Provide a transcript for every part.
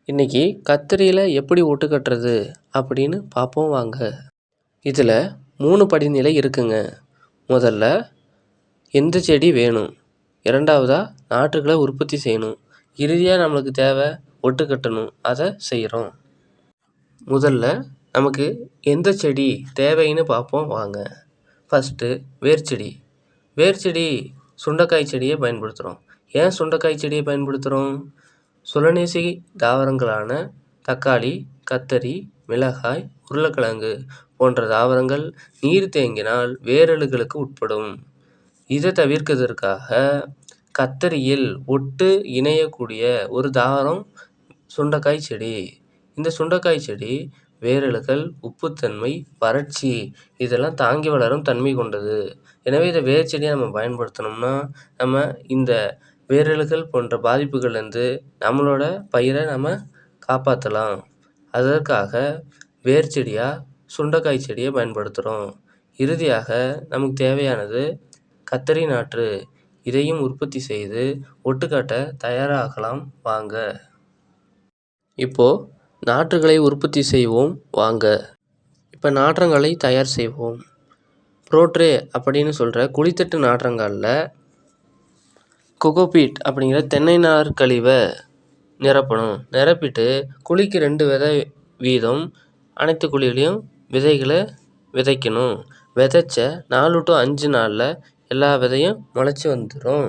இன்னைக்கு கத்திரியில் எப்படி ஒட்டு கட்டுறது அப்படின்னு பார்ப்போம் வாங்க. இதில் 3 படிநிலை இருக்குங்க. முதல்ல எந்த செடி வேணும், இரண்டாவதாக நாற்றுகளை உற்பத்தி செய்யணும், இறுதியாக நம்மளுக்கு தேவை ஒட்டு கட்டணும், அதை செய்கிறோம். முதல்ல நமக்கு எந்த செடி தேவைன்னு பார்ப்போம் வாங்க. ஃபஸ்ட்டு வேர்ச்செடி. வேர்ச்செடி சுண்டைக்காய் செடியை பயன்படுத்துகிறோம். ஏன் சுண்டைக்காய் செடியை பயன்படுத்துகிறோம்? சுலனேசி தாவரங்களான தக்காளி, கத்தரி, மிளகாய், உருளைக்கிழங்கு போன்ற தாவரங்கள் நீர் தேங்கினால் வேரலுகளுக்கு உட்படும். இதை தவிர்க்கிறதுக்காக கத்தரியில் ஒட்டு இணையக்கூடிய ஒரு தாவரம் சுண்டைக்காய் செடி. இந்த சுண்டைக்காய் செடி வேரலுகள், உப்புத்தன்மை, வறட்சி இதெல்லாம் தாங்கி வளரும் தன்மை கொண்டது. எனவே இதை வேர் செடியை நம்ம பயன்படுத்தினோம்னா நம்ம இந்த வேரலுகள் போன்ற பாதிப்புகள்லேருந்து நம்மளோட பயிரை நம்ம காப்பாற்றலாம். அதற்காக வேர் செடியாக சுண்டைக்காய் செடியை பயன்படுத்துகிறோம். இறுதியாக நமக்கு தேவையானது கத்தரி நாற்று. இதையும் உற்பத்தி செய்து ஒட்டுக்கட்ட தயாராகலாம் வாங்க. இப்போது நாற்றுகளை உற்பத்தி செய்வோம் வாங்க. இப்போ நாற்றங்களை தயார் செய்வோம். ப்ரோட்ரே அப்படின்னு சொல்கிற குழித்தட்டு நாற்றங்காலில் கொக்கோபீட் அப்படிங்கிற தென்னை நார் கழிவை நிரப்பணும். நிரப்பிட்டு குழிக்கு 2 விதை வீதம் அனைத்து குழிகளையும் விதைகளை விதைக்கணும். விதைச்ச 4 to 5 நாளில் எல்லா விதையும் முளைச்சி வந்துடும்.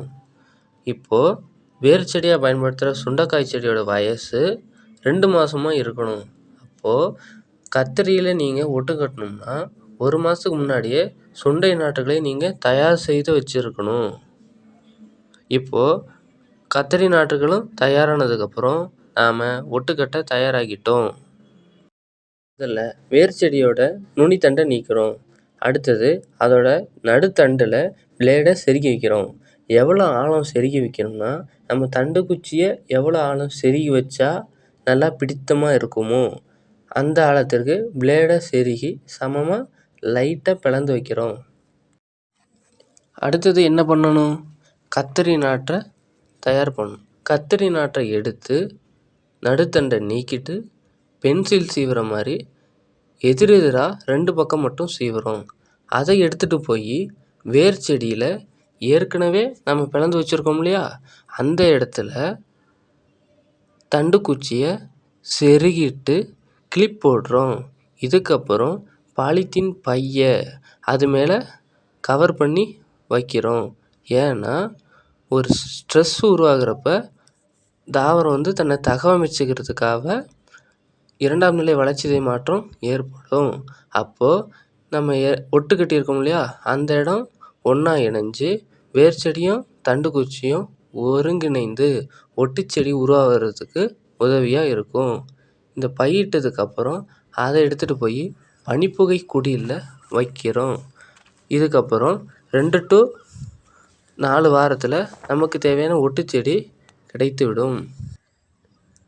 இப்போது வேர் செடியாக பயன்படுத்துகிற சுண்டைக்காய் செடியோட வயசு 2 மாதமாக இருக்கணும். அப்போது கத்திரியில் நீங்கள் ஒட்டு கட்டணும்னா 1 மாதத்துக்கு முன்னாடியே சுண்டை நாற்றுகளை நீங்கள் தயார் செய்து வச்சுருக்கணும். இப்போது கத்தரி நாற்றுகளும் தயாரானதுக்கப்புறம் நாம் ஒட்டுக்கட்ட தயாராகிட்டோம். முதல்ல வேர் செடியோட நுனித்தண்டை நீக்கிறோம். அடுத்தது அதோட நடுத்தண்டில் பிளேடை செருகி வைக்கிறோம். எவ்வளோ ஆழம் செருகி வைக்கணும்னா நம்ம தண்டு குச்சியை எவ்வளோ ஆழம் செருகி வச்சா நல்லா பிடித்தமாக இருக்குமோ அந்த ஆழத்திற்கு பிளேடை செருகி சமமாக லைட்டாக பிளந்து வைக்கிறோம். அடுத்தது என்ன பண்ணணும்? கத்தரி நாற்றை தயார் பண்ணணும். கத்தரி நாற்றை எடுத்து நடுத்தண்டை நீக்கிட்டு பென்சில் சீவுற மாதிரி எதிரெதிராக 2 பக்கம் மட்டும் சீவுறோம். அதை எடுத்துகிட்டு போய் வேர் செடியில் ஏற்கனவே நம்ம பிளந்து வச்சுருக்கோம் இல்லையா, அந்த இடத்துல தண்டு குச்சியை செருகிட்டு கிளிப் போடுறோம். இதுக்கப்புறம் பாலித்தீன் பையை அது மேலே கவர் பண்ணி வைக்கிறோம். ஏன்னா ஒரு ஸ்ட்ரெஸ் உருவாகிறப்ப தாவரம் தன்னை தகவமைச்சுக்கிறதுக்காக 2ஆம் நிலை வளர்சிதை மாற்றம் ஏற்படும். அப்போது நம்ம ஒட்டு கட்டியிருக்கோம் இல்லையா, அந்த இடம் ஒன்றா இணைஞ்சு வேர் செடியும் தண்டு குச்சியும் ஒருங்கிணைந்து ஒட்டுச்செடி உருவாகிறதுக்கு உதவியாக இருக்கும். இந்த பையிட்டதுக்கப்புறம் அதை எடுத்துகிட்டு போய் பனிப்புகை குடியில் வைக்கிறோம். இதுக்கப்புறம் 2 to 4 வாரத்தில் நமக்கு தேவையான ஒட்டுச்செடி கிடைத்துவிடும்.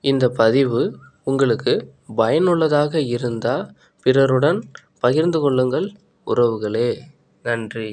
இந்த பதிவு உங்களுக்கு பயனுள்ளதாக இருந்தால் பிறருடன் பகிர்ந்து கொள்ளுங்கள் உறவுகளே. நன்றி.